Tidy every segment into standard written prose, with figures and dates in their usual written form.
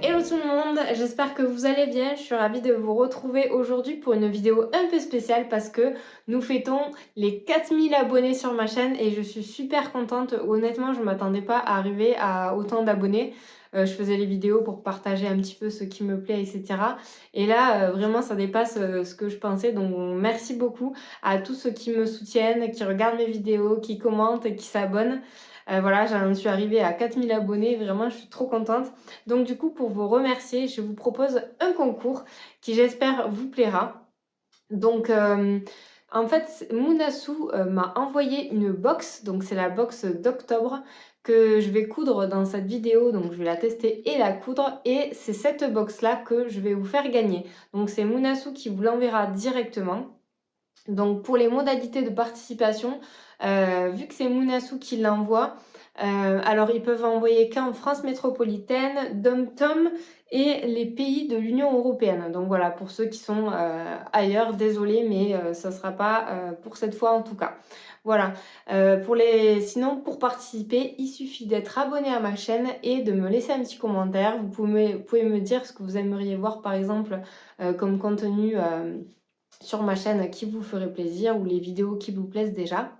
Hello tout le monde, j'espère que vous allez bien. Je suis ravie de vous retrouver aujourd'hui pour une vidéo un peu spéciale parce que nous fêtons les 4000 abonnés sur ma chaîne et je suis super contente. Honnêtement, je ne m'attendais pas à arriver à autant d'abonnés. Je faisais les vidéos pour partager un petit peu ce qui me plaît, etc. Et là, vraiment, ça dépasse ce que je pensais. Donc, merci beaucoup à tous ceux qui me soutiennent, qui regardent mes vidéos, qui commentent et qui s'abonnent. Voilà, j'en suis arrivée à 4000 abonnés. Vraiment, je suis trop contente. Donc du coup, pour vous remercier, je vous propose un concours qui j'espère vous plaira. Donc en fait, Mounassou m'a envoyé une box, donc c'est la box d'octobre que je vais coudre dans cette vidéo, donc je vais la tester et la coudre et c'est cette box là que je vais vous faire gagner. Donc c'est Mounassou qui vous l'enverra directement. Donc pour les modalités de participation, vu que c'est Mounassou qui l'envoie, alors ils peuvent envoyer qu'en France métropolitaine, DOM-TOM et les pays de l'Union européenne. Donc voilà, pour ceux qui sont ailleurs, désolé, mais ça ne sera pas pour cette fois en tout cas. Voilà. Sinon, pour participer, il suffit d'être abonné à ma chaîne et de me laisser un petit commentaire. Vous pouvez me dire ce que vous aimeriez voir, par exemple, comme contenu sur ma chaîne qui vous ferait plaisir ou les vidéos qui vous plaisent déjà.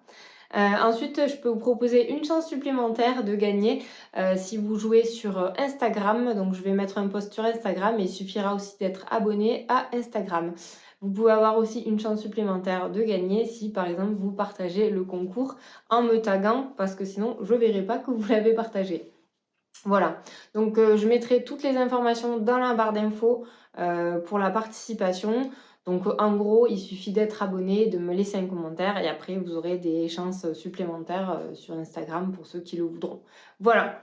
Ensuite, je peux vous proposer une chance supplémentaire de gagner si vous jouez sur Instagram. Donc, je vais mettre un post sur Instagram et il suffira aussi d'être abonné à Instagram. Vous pouvez avoir aussi une chance supplémentaire de gagner si, par exemple, vous partagez le concours en me taguant parce que sinon, je ne verrai pas que vous l'avez partagé. Voilà, donc je mettrai toutes les informations dans la barre d'infos pour la participation. Donc en gros, il suffit d'être abonné, de me laisser un commentaire et après vous aurez des chances supplémentaires sur Instagram pour ceux qui le voudront. Voilà,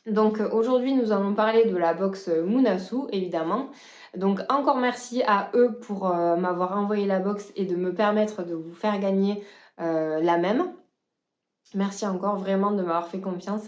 donc aujourd'hui nous allons parler de la box Mounassou évidemment. Donc encore merci à eux pour m'avoir envoyé la box et de me permettre de vous faire gagner la même. Merci encore vraiment de m'avoir fait confiance.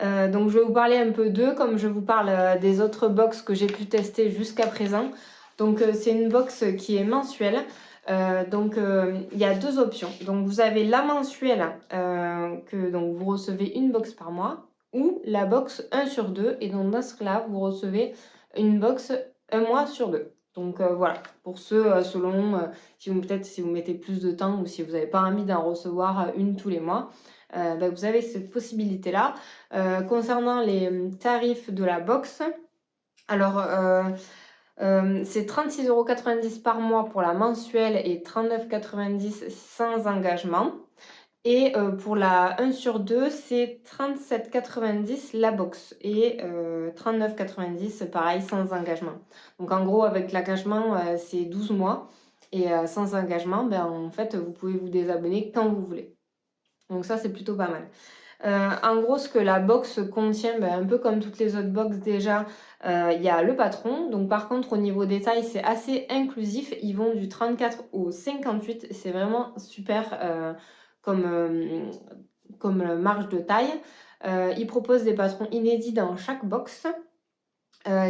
Donc je vais vous parler un peu d'eux comme je vous parle des autres box que j'ai pu tester jusqu'à présent. Donc c'est une box qui est mensuelle. Il y a deux options. Donc vous avez la mensuelle que donc vous recevez une box par mois ou la box 1 sur 2 et donc dans ce cas-là vous recevez une box un mois sur deux. Donc voilà, pour ceux selon si vous mettez plus de temps ou si vous n'avez pas envie d'en recevoir une tous les mois, vous avez cette possibilité-là. Concernant les tarifs de la box, alors c'est 36,90 € par mois pour la mensuelle et 39,90 € sans engagement. Et pour la 1 sur 2, c'est 37,90 € la box et 39,90 € pareil sans engagement. Donc en gros avec l'engagement c'est 12 mois et sans engagement, en fait vous pouvez vous désabonner quand vous voulez. Donc ça c'est plutôt pas mal. En gros, ce que la box contient, un peu comme toutes les autres box déjà, il y a le patron. Donc par contre, au niveau des tailles, c'est assez inclusif. Ils vont du 34 au 58. C'est vraiment super comme marge de taille. Ils proposent des patrons inédits dans chaque box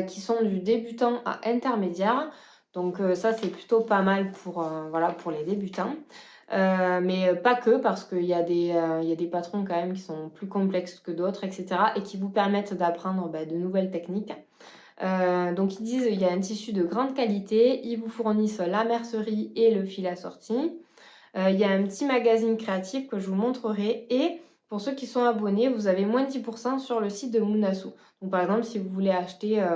qui sont du débutant à intermédiaire. Donc ça, c'est plutôt pas mal pour les débutants. Mais pas que, parce qu'il y a des patrons quand même qui sont plus complexes que d'autres, etc. et qui vous permettent d'apprendre de nouvelles techniques. Donc ils disent qu'il y a un tissu de grande qualité, ils vous fournissent la mercerie et le fil assorti. Il y a un petit magazine créatif que je vous montrerai et pour ceux qui sont abonnés, vous avez moins de 10% sur le site de Mounassou. Donc par exemple, si vous voulez acheter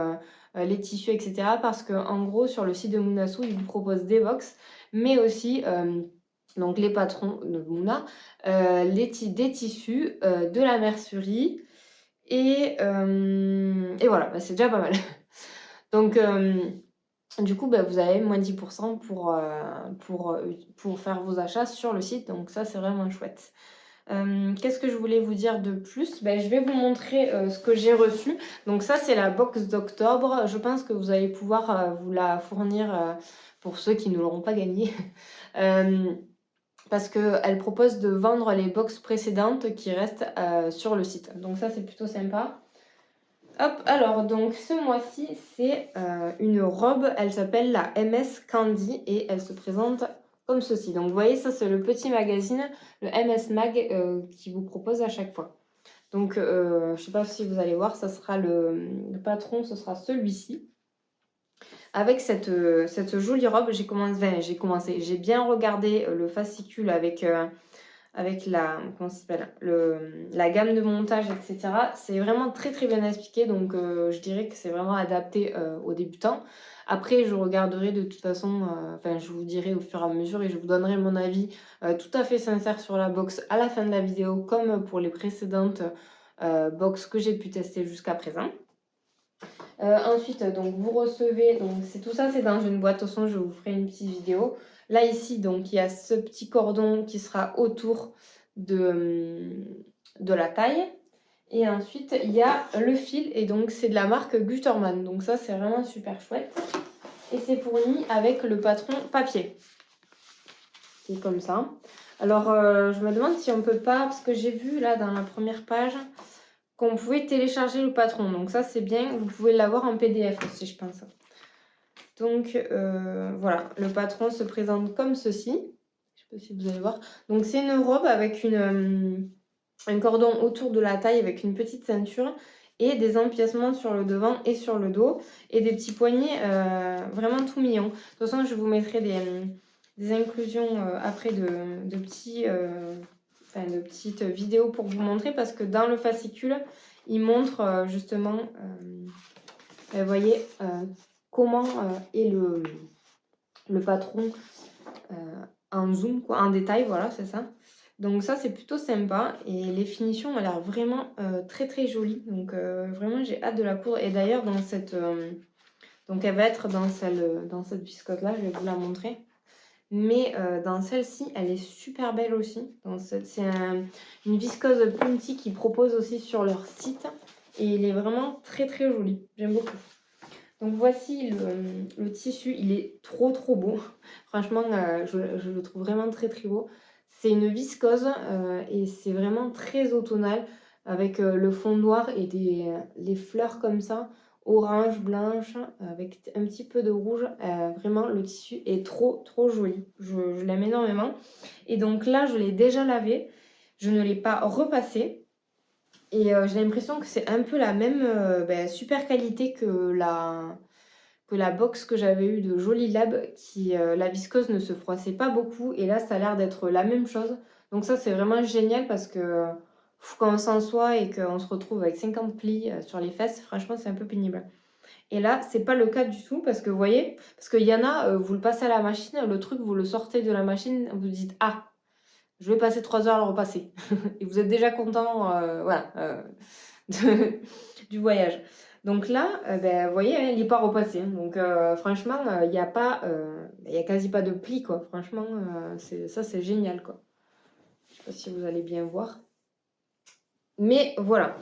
les tissus, etc. Parce qu'en gros, sur le site de Mounassou, ils vous proposent des box, mais aussi donc les patrons de Mouna, des tissus, de la mercerie et voilà, c'est déjà pas mal. Donc du coup, vous avez moins 10% pour faire vos achats sur le site. Donc ça, c'est vraiment chouette. Qu'est-ce que je voulais vous dire de plus? Je vais vous montrer ce que j'ai reçu. Donc ça, c'est la box d'octobre. Je pense que vous allez pouvoir vous la fournir pour ceux qui ne l'auront pas gagnée. Parce qu'elle propose de vendre les box précédentes qui restent sur le site. Donc ça, c'est plutôt sympa. Hop, alors donc ce mois-ci, c'est une robe, elle s'appelle la MS Candy et elle se présente comme ceci. Donc vous voyez, ça c'est le petit magazine, le MS Mag qui vous propose à chaque fois. Donc, je sais pas si vous allez voir, ça sera le patron, ce sera celui-ci. Avec cette jolie robe, j'ai bien regardé le fascicule avec la, comment ça s'appelle, la gamme de montage, etc. C'est vraiment très très bien expliqué, donc je dirais que c'est vraiment adapté aux débutants. Après, je regarderai de toute façon, enfin, je vous dirai au fur et à mesure et je vous donnerai mon avis tout à fait sincère sur la box à la fin de la vidéo, comme pour les précédentes box que j'ai pu tester jusqu'à présent. Ensuite, donc vous recevez, donc c'est tout ça, c'est dans une boîte. De toute façon, je vous ferai une petite vidéo. Là, ici, donc il y a ce petit cordon qui sera autour de la taille. Et ensuite, il y a le fil, et donc c'est de la marque Gutermann. Donc ça, c'est vraiment super chouette. Et c'est fourni avec le patron papier. C'est comme ça. Alors, je me demande si on peut pas, parce que j'ai vu là dans la première page qu'on pouvait télécharger le patron. Donc ça, c'est bien. Vous pouvez l'avoir en PDF aussi, je pense. Donc, voilà. Le patron se présente comme ceci. Je ne sais pas si vous allez voir. Donc, c'est une robe avec un cordon autour de la taille avec une petite ceinture et des empiècements sur le devant et sur le dos et des petits poignets vraiment tout mignons. De toute façon, je vous mettrai des inclusions après de petites vidéos pour vous montrer parce que dans le fascicule, il montre justement, vous voyez, comment est le patron en zoom, quoi, en détail, voilà, c'est ça. Donc ça, c'est plutôt sympa et les finitions ont l'air vraiment très très jolies. Donc vraiment, j'ai hâte de la coudre. Et d'ailleurs, dans cette... donc elle va être dans cette biscotte-là, je vais vous la montrer. Mais dans celle-ci, elle est super belle aussi. C'est une viscose Punty qui propose aussi sur leur site. Et il est vraiment très très joli. J'aime beaucoup. Donc voici le tissu. Il est trop trop beau. Franchement, je le trouve vraiment très très beau. C'est une viscose et c'est vraiment très automnal avec le fond noir et les fleurs comme ça, orange, blanche, avec un petit peu de rouge. Vraiment, le tissu est trop trop joli. Je l'aime énormément. Et donc là, je l'ai déjà lavé. Je ne l'ai pas repassé. Et j'ai l'impression que c'est un peu la même super qualité que la box que j'avais eue de Jolie Lab, qui la viscose ne se froissait pas beaucoup. Et là, ça a l'air d'être la même chose. Donc ça, c'est vraiment génial parce que quand on s'en soit et qu'on se retrouve avec 50 plis sur les fesses, franchement, c'est un peu pénible. Et là, c'est pas le cas du tout parce que vous voyez, parce qu'il y en a, vous le passez à la machine, le truc, vous le sortez de la machine, vous dites « Ah, je vais passer 3 heures à le repasser. » Et vous êtes déjà content, voilà, du voyage. Donc là, vous voyez, hein, il n'est pas repassé. Donc franchement, il n'y a quasi pas de plis, quoi. Franchement, ça, c'est génial, quoi. Je ne sais pas si vous allez bien voir. Mais voilà.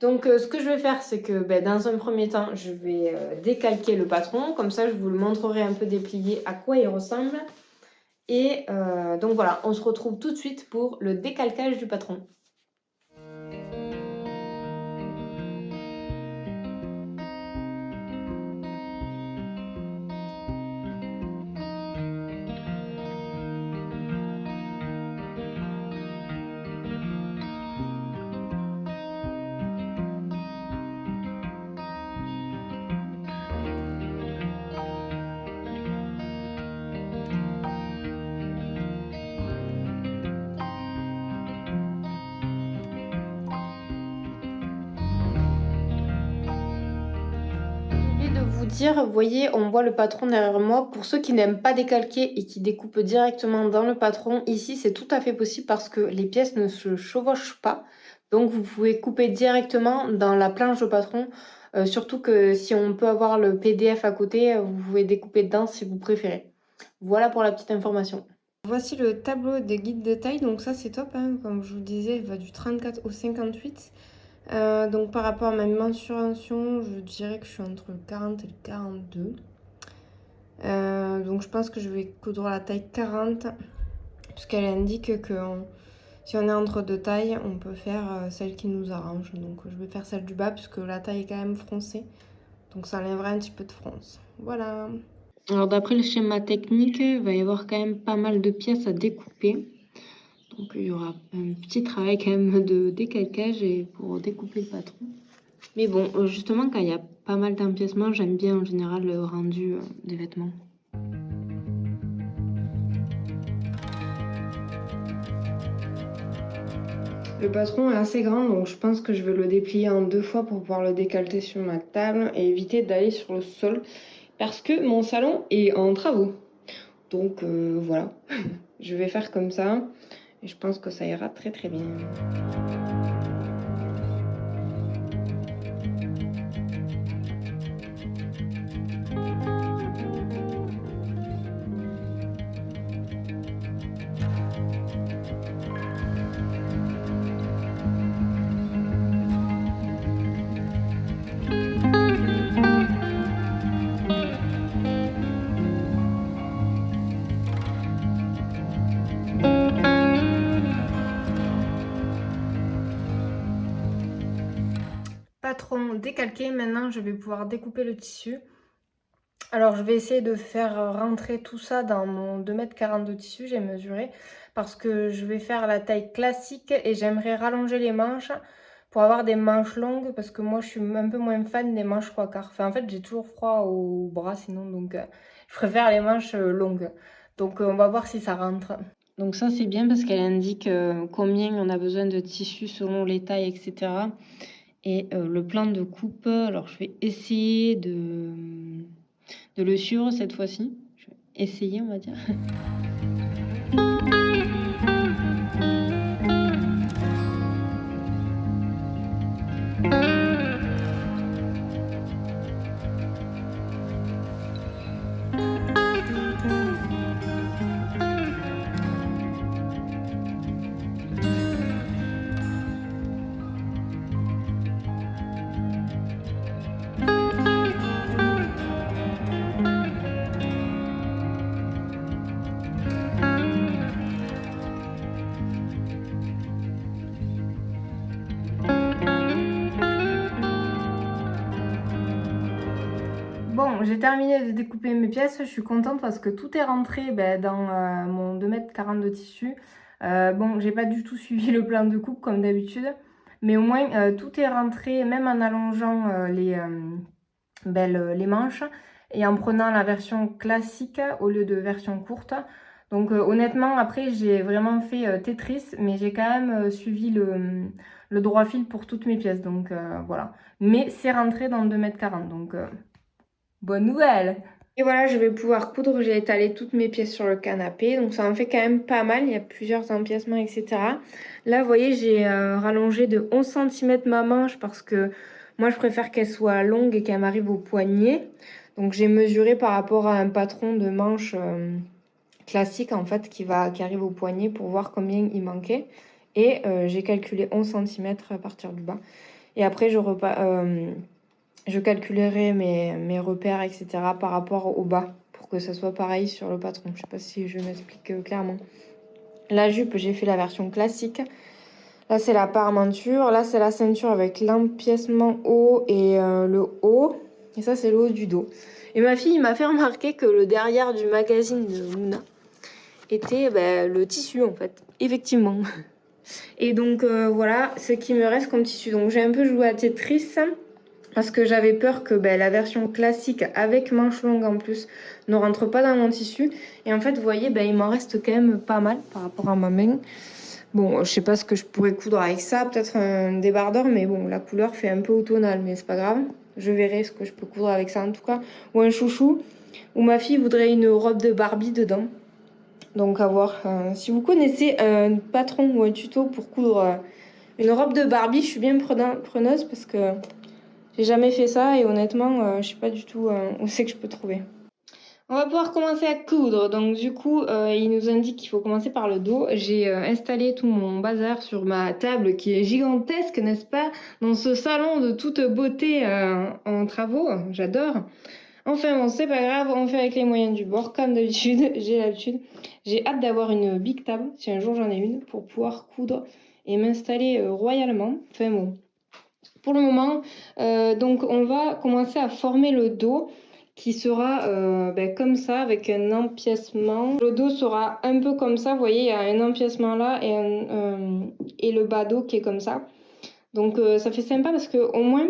Donc ce que je vais faire, c'est que dans un premier temps, je vais décalquer le patron. Comme ça, je vous le montrerai un peu déplié à quoi il ressemble. Et donc voilà, on se retrouve tout de suite pour le décalcage du patron. De vous dire, vous voyez, on voit le patron derrière moi. Pour ceux qui n'aiment pas décalquer et qui découpent directement dans le patron, ici c'est tout à fait possible parce que les pièces ne se chevauchent pas. Donc vous pouvez couper directement dans la planche de patron. Surtout que si on peut avoir le PDF à côté, vous pouvez découper dedans si vous préférez. Voilà pour la petite information. Voici le tableau des guides de taille, donc ça c'est top, hein. Comme je vous disais, il va du 34 au 58. Donc par rapport à ma mensuration, je dirais que je suis entre le 40 et le 42. Donc je pense que je vais coudre la taille 40, puisqu'elle indique que si on est entre deux tailles, on peut faire celle qui nous arrange. Donc je vais faire celle du bas, puisque la taille est quand même froncée. Donc ça enlèvera un petit peu de fronce. Voilà. Alors d'après le schéma technique, il va y avoir quand même pas mal de pièces à découper. Donc il y aura un petit travail quand même de décalcage et pour découper le patron. Mais bon, justement, quand il y a pas mal d'empiècements, j'aime bien en général le rendu des vêtements. Le patron est assez grand, donc je pense que je vais le déplier en 2 fois pour pouvoir le décalter sur ma table et éviter d'aller sur le sol parce que mon salon est en travaux. Donc voilà, je vais faire comme ça et je pense que ça ira très très bien. Patron décalqué, maintenant je vais pouvoir découper le tissu. Alors je vais essayer de faire rentrer tout ça dans mon 2,40 m de tissu, j'ai mesuré, parce que je vais faire la taille classique et j'aimerais rallonger les manches pour avoir des manches longues, parce que moi je suis un peu moins fan des manches 3/4. Enfin en fait j'ai toujours froid au bras sinon, donc je préfère les manches longues. Donc on va voir si ça rentre. Donc ça c'est bien parce qu'elle indique combien on a besoin de tissu selon les tailles, etc. Et le plan de coupe, alors je vais essayer de le suivre cette fois-ci. Je vais essayer, on va dire. Bon, j'ai terminé de découper mes pièces, je suis contente parce que tout est rentré dans mon 2,40 m de tissu. Bon, j'ai pas du tout suivi le plan de coupe comme d'habitude, mais au moins tout est rentré, même en allongeant les manches et en prenant la version classique au lieu de version courte. Donc honnêtement, après j'ai vraiment fait Tetris, mais j'ai quand même suivi le droit fil pour toutes mes pièces, donc voilà. Mais c'est rentré dans le 2,40 m, donc bonne nouvelle! Et voilà, je vais pouvoir coudre. J'ai étalé toutes mes pièces sur le canapé, donc ça en fait quand même pas mal. Il y a plusieurs empiècements, etc. Là, vous voyez, j'ai rallongé de 11 cm ma manche parce que moi, je préfère qu'elle soit longue et qu'elle m'arrive au poignet. Donc, j'ai mesuré par rapport à un patron de manche classique, en fait, qui arrive au poignet pour voir combien il manquait. Et j'ai calculé 11 cm à partir du bas. Et après, je calculerai mes repères, etc. par rapport au bas pour que ça soit pareil sur le patron. Je sais pas si je m'explique clairement. La jupe, j'ai fait la version classique. Là, c'est la parmenture. Là, c'est la ceinture avec l'empiècement haut et le haut. Et ça, c'est le haut du dos. Et ma fille m'a fait remarquer que le derrière du magazine de Luna était le tissu, en fait. Effectivement. Et donc, voilà ce qui me reste comme tissu. Donc, j'ai un peu joué à Tetris parce que j'avais peur que la version classique avec manches longues en plus ne rentre pas dans mon tissu. Et en fait, vous voyez, il m'en reste quand même pas mal par rapport à ma main. Bon, je sais pas ce que je pourrais coudre avec ça, peut-être un débardeur, mais bon, la couleur fait un peu automnale, mais c'est pas grave. Je verrai ce que je peux coudre avec ça en tout cas. Ou un chouchou, ou ma fille voudrait une robe de Barbie dedans. Donc à voir. Si vous connaissez un patron ou un tuto pour coudre une robe de Barbie, je suis bien preneuse parce que j'ai jamais fait ça et honnêtement, je sais pas du tout où c'est que je peux trouver. On va pouvoir commencer à coudre. Donc du coup, il nous indique qu'il faut commencer par le dos. J'ai installé tout mon bazar sur ma table qui est gigantesque, n'est-ce pas? Dans ce salon de toute beauté en travaux. J'adore. Enfin bon, c'est pas grave, on fait avec les moyens du bord, comme d'habitude, j'ai l'habitude. J'ai hâte d'avoir une big table, si un jour j'en ai une, pour pouvoir coudre et m'installer royalement. Enfin bon, pour le moment, donc on va commencer à former le dos. qui sera comme ça avec un empiècement. Le dos sera un peu comme ça, vous voyez, il y a un empiècement là et le bas dos qui est comme ça. Donc ça fait sympa parce que au moins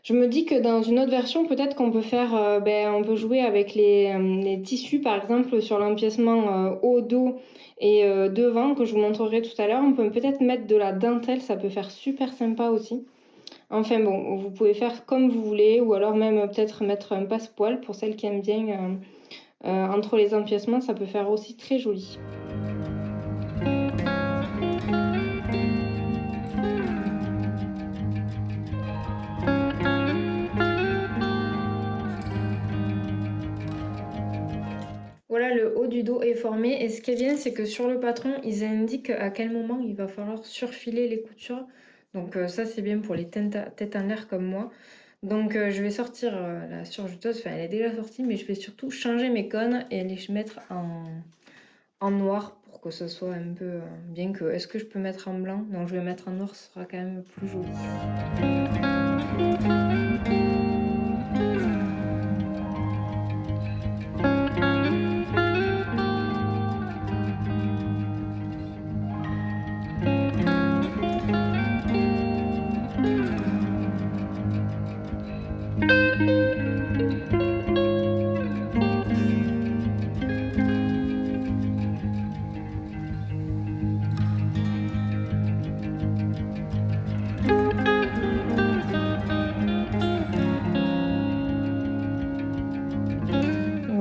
je me dis que dans une autre version, peut-être qu'on peut faire, on peut jouer avec les tissus, par exemple, sur l'empiècement au dos et devant, que je vous montrerai tout à l'heure. On peut peut-être mettre de la dentelle, ça peut faire super sympa aussi. Enfin bon, vous pouvez faire comme vous voulez, ou alors même peut-être mettre un passepoil pour celles qui aiment bien entre les empiècements, ça peut faire aussi très joli. Voilà, le haut du dos est formé et ce qui est bien, c'est que sur le patron, ils indiquent à quel moment il va falloir surfiler les coutures. Donc ça, c'est bien pour les têtes en l'air comme moi. Donc je vais sortir la surjeteuse, enfin elle est déjà sortie, mais je vais surtout changer mes cônes et les mettre en noir pour que ce soit un peu bien que... Est-ce que je peux mettre en blanc? Non, je vais mettre en noir, ce sera quand même plus joli.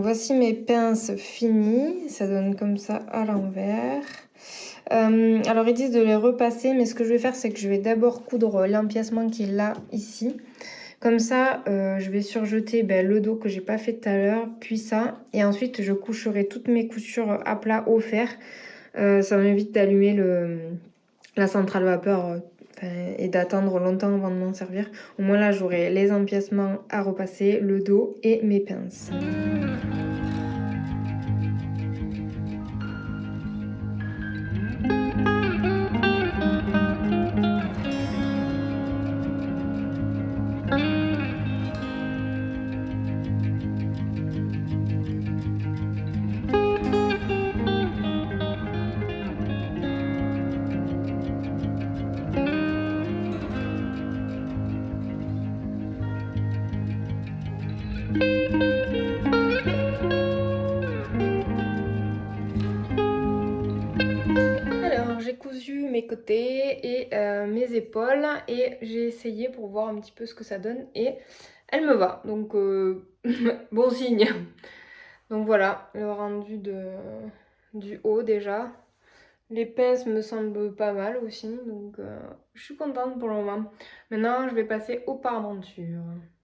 Voici mes pinces finies, ça donne comme ça à l'envers. Alors ils disent de les repasser, mais ce que je vais faire, c'est que je vais d'abord coudre l'empiècement qui est là, ici. Comme ça, je vais surjeter le dos que j'ai pas fait tout à l'heure, puis ça. Et ensuite, je coucherai toutes mes coutures à plat au fer. Ça m'évite d'allumer la centrale vapeur et d'attendre longtemps avant de m'en servir. Au moins là, j'aurai les empiècements à repasser, le dos et mes pinces. Alors j'ai cousu mes côtés et mes épaules et j'ai essayé pour voir un petit peu ce que ça donne et elle me va, donc bon signe. Donc voilà le rendu du haut déjà. Les pinces me semblent pas mal aussi, donc je suis contente pour le moment. Maintenant je vais passer aux parmentures.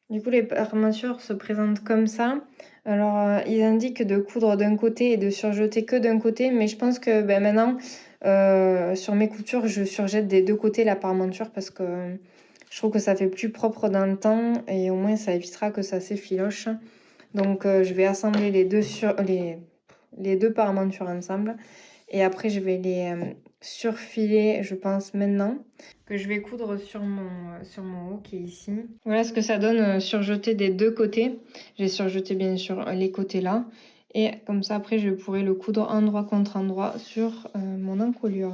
Du coup, les parmentures se présentent comme ça. Alors, ils indiquent de coudre d'un côté et de surjeter que d'un côté, mais je pense que maintenant, sur mes coutures, je surjette des deux côtés la parmenture parce que je trouve que ça fait plus propre dans le temps et au moins ça évitera que ça s'effiloche. Donc, je vais assembler les deux parmentures ensemble et après, je vais les surfiler, je pense, maintenant que je vais coudre sur mon haut qui est ici. Voilà ce que ça donne surjeté des deux côtés. J'ai surjeté bien sûr les côtés là. Et comme ça après je pourrai le coudre endroit contre endroit sur mon encolure.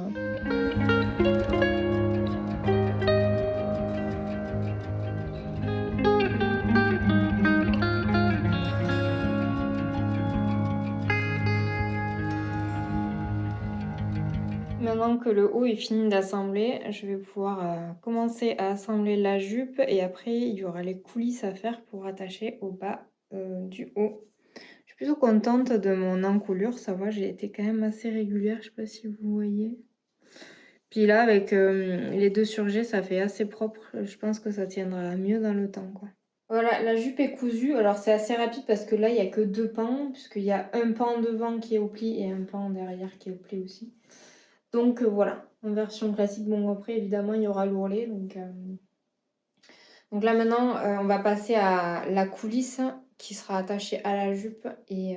Maintenant que le haut est fini d'assembler, je vais pouvoir commencer à assembler la jupe et après il y aura les coulisses à faire pour attacher au bas du haut. Je suis plutôt contente de mon encolure, ça va, j'ai été quand même assez régulière, je sais pas si vous voyez. Puis là avec les deux surjets, ça fait assez propre, je pense que ça tiendra mieux dans le temps quoi. Voilà, la jupe est cousue, alors c'est assez rapide parce que là il n'y a que deux pans, puisqu'il y a un pan devant qui est au pli et un pan derrière qui est au pli aussi. Donc voilà, en version classique. Bon, après, évidemment, il y aura l'ourlet. Donc là, maintenant, on va passer à la coulisse qui sera attachée à la jupe et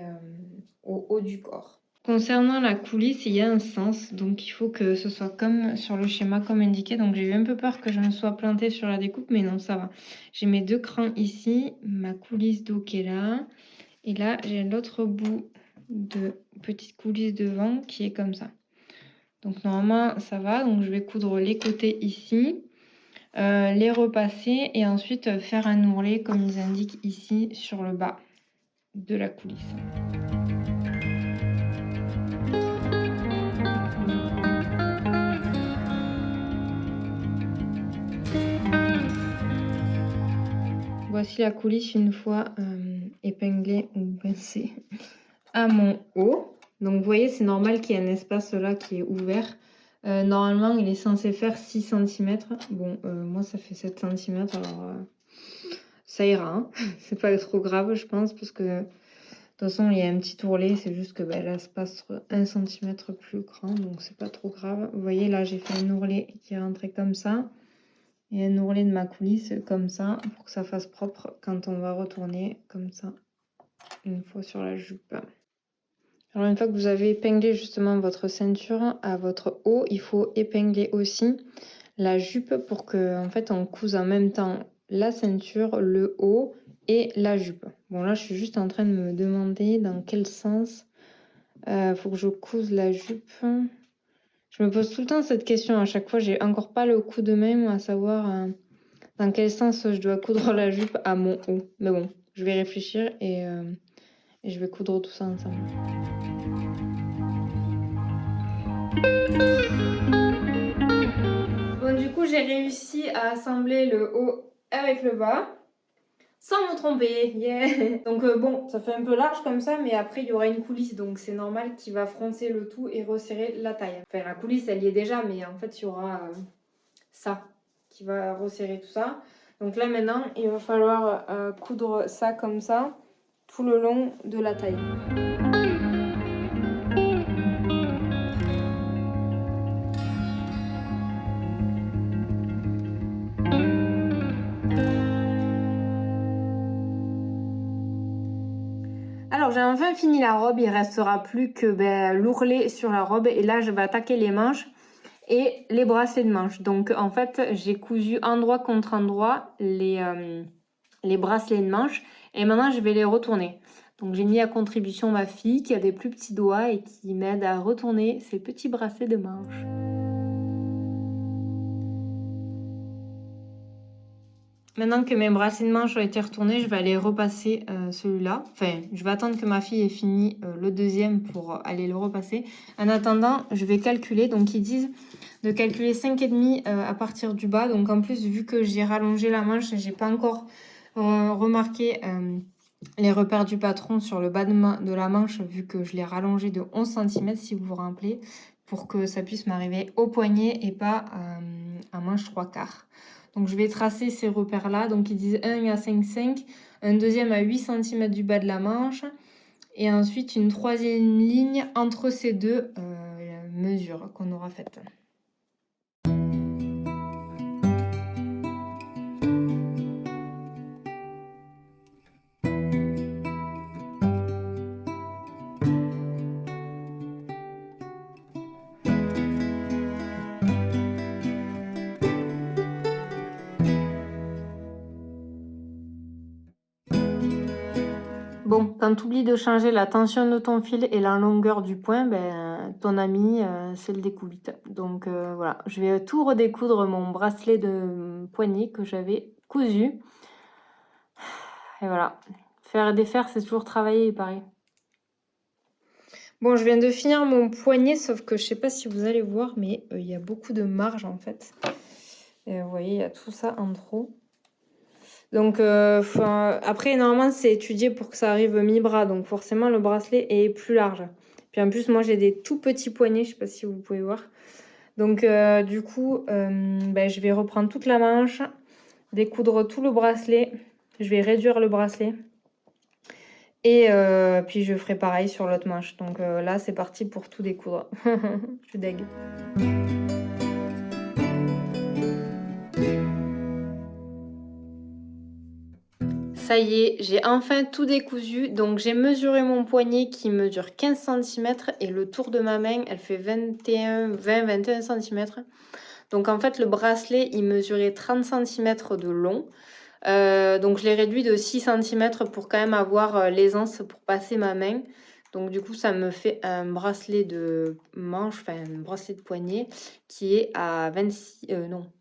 au haut du corps. Concernant la coulisse, il y a un sens, donc il faut que ce soit comme sur le schéma, comme indiqué. Donc j'ai eu un peu peur que je me sois plantée sur la découpe, mais non, ça va. J'ai mes 2 crans ici, ma coulisse d'eau qui est là, et là j'ai l'autre bout de petite coulisse devant qui est comme ça. Donc normalement ça va, donc je vais coudre les côtés ici, les repasser et ensuite faire un ourlet comme ils indiquent ici sur le bas de la coulisse. Voici la coulisse une fois épinglée ou pincée à mon haut. Donc vous voyez, c'est normal qu'il y ait un espace là qui est ouvert. Normalement, il est censé faire 6 cm. Bon, moi ça fait 7 cm, alors ça ira. Hein. C'est pas trop grave, je pense, parce que de toute façon, il y a un petit ourlet. C'est juste que là, se passe 1 cm plus grand, donc c'est pas trop grave. Vous voyez, là, j'ai fait un ourlet qui est rentré comme ça. Et un ourlet de ma coulisse comme ça pour que ça fasse propre quand on va retourner comme ça une fois sur la jupe. Alors une fois que vous avez épinglé justement votre ceinture à votre haut, il faut épingler aussi la jupe pour que en fait on couse en même temps la ceinture, le haut et la jupe. Bon là je suis juste en train de me demander dans quel sens faut que je couse la jupe. Je me pose tout le temps cette question à chaque fois, j'ai encore pas le coup de main à savoir dans quel sens je dois coudre la jupe à mon haut. Mais bon, je vais réfléchir et je vais coudre tout ça ensemble. Bon, du coup, j'ai réussi à assembler le haut avec le bas. Sans me tromper, yeah. Donc bon, ça fait un peu large comme ça, mais après il y aura une coulisse, donc c'est normal qu'il va froncer le tout et resserrer la taille. Enfin, la coulisse, elle y est déjà, mais en fait, il y aura ça qui va resserrer tout ça. Donc là maintenant, il va falloir coudre ça comme ça, tout le long de la taille. Alors j'ai enfin fini la robe, il restera plus que l'ourlet sur la robe et là je vais attaquer les manches et les bracelets de manches. Donc en fait j'ai cousu endroit contre endroit les bracelets de manches et maintenant je vais les retourner. Donc j'ai mis à contribution ma fille qui a des plus petits doigts et qui m'aide à retourner ces petits bracelets de manches. Maintenant que mes bracelets de manches ont été retournés, je vais aller repasser celui-là. Enfin, je vais attendre que ma fille ait fini le deuxième pour aller le repasser. En attendant, je vais calculer. Donc, ils disent de calculer 5,5 à partir du bas. Donc, en plus, vu que j'ai rallongé la manche, j'ai pas encore remarqué les repères du patron sur le bas de la manche, vu que je l'ai rallongé de 11 cm, si vous vous rappelez, pour que ça puisse m'arriver au poignet et pas à manche 3/4. Donc je vais tracer ces repères-là. Donc ils disent un à 5,5, un deuxième à 8 cm du bas de la manche, et ensuite une troisième ligne entre ces deux mesures qu'on aura faites. Bon, quand tu oublies de changer la tension de ton fil et la longueur du point, ton ami, c'est le découvite. Donc voilà, je vais tout redécoudre mon bracelet de poignet que j'avais cousu. Et voilà, faire et défaire, c'est toujours travailler, pareil. Bon, je viens de finir mon poignet, sauf que je sais pas si vous allez voir, mais il y a beaucoup de marge en fait. Et vous voyez, il y a tout ça en trop. Donc après, normalement, c'est étudié pour que ça arrive mi-bras. Donc forcément, le bracelet est plus large. Puis en plus, moi, j'ai des tout petits poignets. Je sais pas si vous pouvez voir. Donc du coup, je vais reprendre toute la manche, découdre tout le bracelet. Je vais réduire le bracelet. Et puis je ferai pareil sur l'autre manche. Donc là, c'est parti pour tout découdre. Je suis deg. Ça y est, j'ai enfin tout décousu. Donc j'ai mesuré mon poignet qui mesure 15 centimètres et le tour de ma main, elle fait 20-21 centimètres. Donc en fait, le bracelet, il mesurait 30 centimètres de long. Donc je l'ai réduit de 6 centimètres pour quand même avoir l'aisance pour passer ma main. Donc du coup, ça me fait un bracelet de manche, enfin un bracelet de poignet qui est à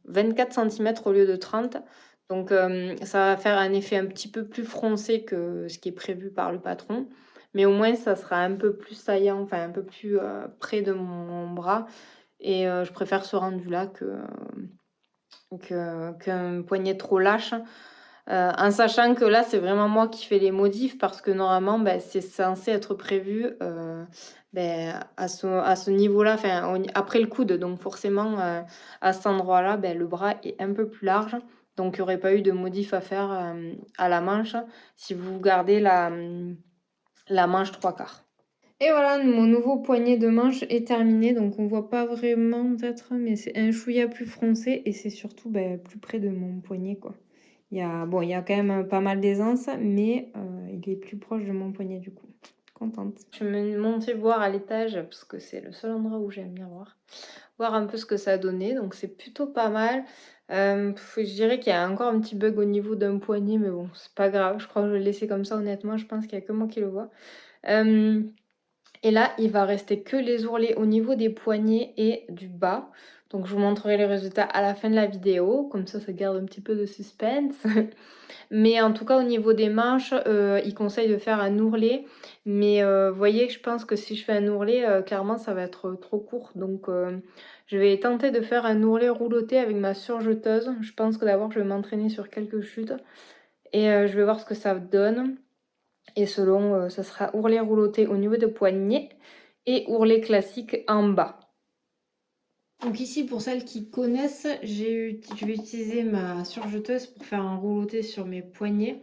24 centimètres au lieu de 30. Donc ça va faire un effet un petit peu plus froncé que ce qui est prévu par le patron. Mais au moins, ça sera un peu plus saillant, enfin un peu plus près de mon bras. Et je préfère ce rendu-là qu'un poignet trop lâche. En sachant que là, c'est vraiment moi qui fais les modifs parce que normalement, c'est censé être prévu à ce niveau-là, enfin, après le coude. Donc forcément, à cet endroit-là, le bras est un peu plus large. Donc il n'y aurait pas eu de modif à faire à la manche si vous gardez la manche 3/4. Et voilà, mon nouveau poignet de manche est terminé. Donc on voit pas vraiment peut-être, mais c'est un chouïa plus foncé et c'est surtout plus près de mon poignet, quoi. Il y a quand même pas mal d'aisance, mais il est plus proche de mon poignet du coup. Contente. Je vais monter voir à l'étage parce que c'est le seul endroit où j'aime bien voir un peu ce que ça a donné. Donc c'est plutôt pas mal. Je dirais qu'il y a encore un petit bug au niveau d'un poignet, mais bon, c'est pas grave. Je crois que je vais le laisser comme ça, honnêtement. Je pense qu'il n'y a que moi qui le vois. Et là, il va rester que les ourlets au niveau des poignets et du bas. Donc je vous montrerai les résultats à la fin de la vidéo, comme ça garde un petit peu de suspense. Mais en tout cas au niveau des manches, il conseille de faire un ourlet. Mais vous voyez que je pense que si je fais un ourlet, clairement ça va être trop court. Donc je vais tenter de faire un ourlet rouloté avec ma surjeteuse. Je pense que d'abord je vais m'entraîner sur quelques chutes. Et je vais voir ce que ça donne. Et selon, ça sera ourlet rouloté au niveau des poignets et ourlet classique en bas. Donc ici, pour celles qui connaissent, je vais utiliser ma surjeteuse pour faire un rouloté sur mes poignets.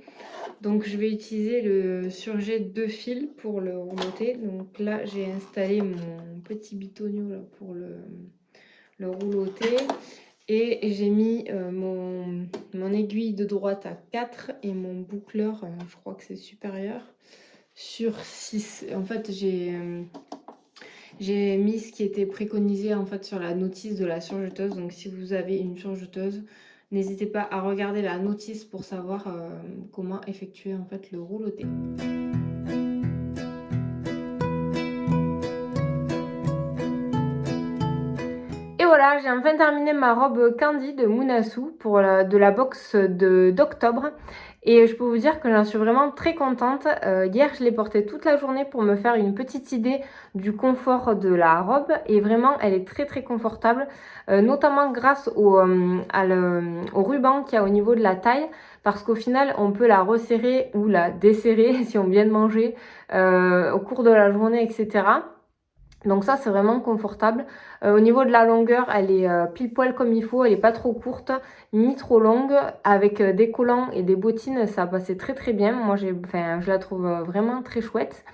Donc je vais utiliser le surjet 2 fils pour le rouloté. Donc là, j'ai installé mon petit bitonio là, pour le rouloté. Et j'ai mis mon aiguille de droite à 4 et mon boucleur, je crois que c'est supérieur, sur 6. En fait, j'ai mis ce qui était préconisé en fait sur la notice de la surjeteuse. Donc si vous avez une surjeteuse, n'hésitez pas à regarder la notice pour savoir comment effectuer en fait le rouloté. Et voilà, j'ai enfin terminé ma robe Candy de Munasu pour de la box d'octobre. Et je peux vous dire que j'en suis vraiment très contente. Hier, je l'ai portée toute la journée pour me faire une petite idée du confort de la robe. Et vraiment, elle est très très confortable, notamment grâce au ruban qu'il y a au niveau de la taille. Parce qu'au final, on peut la resserrer ou la desserrer si on vient de manger au cours de la journée, etc. Donc ça, c'est vraiment confortable. Au niveau de la longueur, elle est pile poil comme il faut. Elle n'est pas trop courte ni trop longue. Avec des collants et des bottines, ça passait très très bien. Moi, je la trouve vraiment très chouette.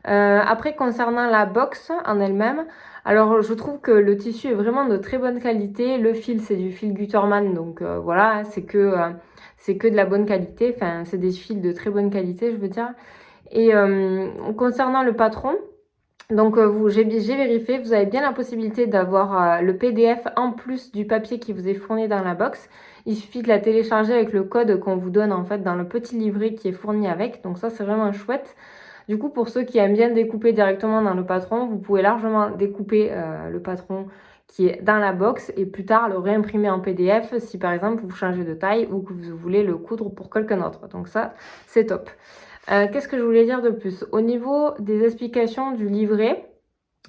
Après, concernant la box en elle-même, alors je trouve que le tissu est vraiment de très bonne qualité. Le fil, c'est du fil Gutterman. Donc voilà, c'est que de la bonne qualité. Enfin, c'est des fils de très bonne qualité, je veux dire. Et concernant le patron, donc j'ai vérifié, vous avez bien la possibilité d'avoir le PDF en plus du papier qui vous est fourni dans la box. Il suffit de la télécharger avec le code qu'on vous donne en fait dans le petit livret qui est fourni avec. Donc ça, c'est vraiment chouette. Du coup, pour ceux qui aiment bien découper directement dans le patron, vous pouvez largement découper le patron qui est dans la box et plus tard le réimprimer en PDF si par exemple vous changez de taille ou que vous voulez le coudre pour quelqu'un d'autre. Donc ça, c'est top. Qu'est-ce que je voulais dire de plus? Au niveau des explications du livret,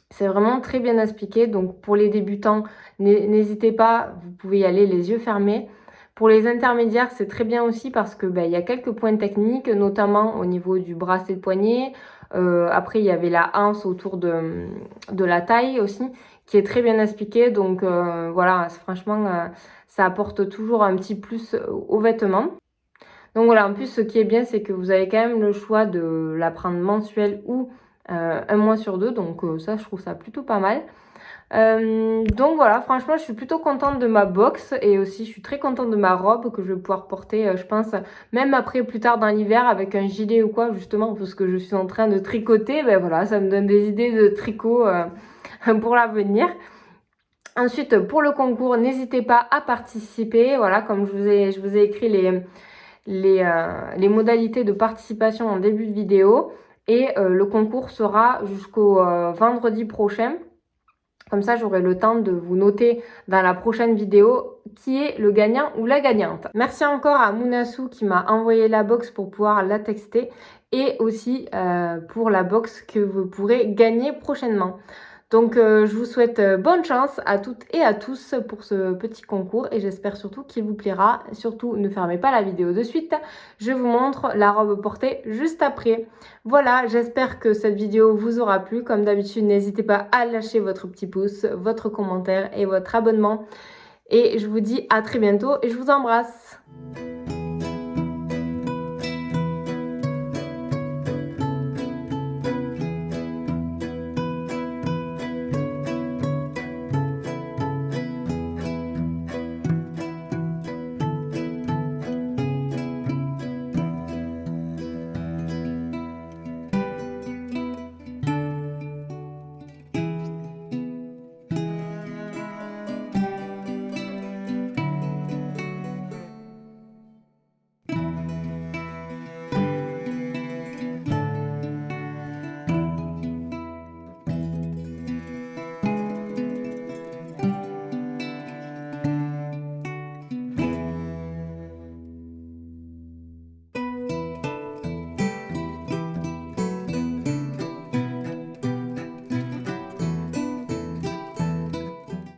c'est vraiment très bien expliqué. Donc pour les débutants, n'hésitez pas, vous pouvez y aller les yeux fermés. Pour les intermédiaires, c'est très bien aussi parce que il y a quelques points techniques, notamment au niveau du bracelet de poignet. Après, il y avait la anse autour de la taille aussi, qui est très bien expliqué. Donc voilà, franchement, ça apporte toujours un petit plus aux vêtements. Donc voilà, en plus, ce qui est bien, c'est que vous avez quand même le choix de la prendre mensuelle ou un mois sur deux. Donc ça, je trouve ça plutôt pas mal. Donc voilà, franchement, je suis plutôt contente de ma box et aussi je suis très contente de ma robe que je vais pouvoir porter, je pense, même après plus tard dans l'hiver avec un gilet ou quoi, justement, parce que je suis en train de tricoter. Ben voilà, ça me donne des idées de tricot pour l'avenir. Ensuite, pour le concours, n'hésitez pas à participer. Voilà, comme je vous ai écrit les modalités de participation en début de vidéo. Et le concours sera jusqu'au vendredi prochain. Comme ça, j'aurai le temps de vous noter dans la prochaine vidéo qui est le gagnant ou la gagnante. Merci encore à Mounassou qui m'a envoyé la box pour pouvoir la texter et aussi pour la box que vous pourrez gagner prochainement. Donc je vous souhaite bonne chance à toutes et à tous pour ce petit concours et j'espère surtout qu'il vous plaira. Surtout ne fermez pas la vidéo de suite, je vous montre la robe portée juste après. Voilà, j'espère que cette vidéo vous aura plu. Comme d'habitude, n'hésitez pas à lâcher votre petit pouce, votre commentaire et votre abonnement. Et je vous dis à très bientôt et je vous embrasse.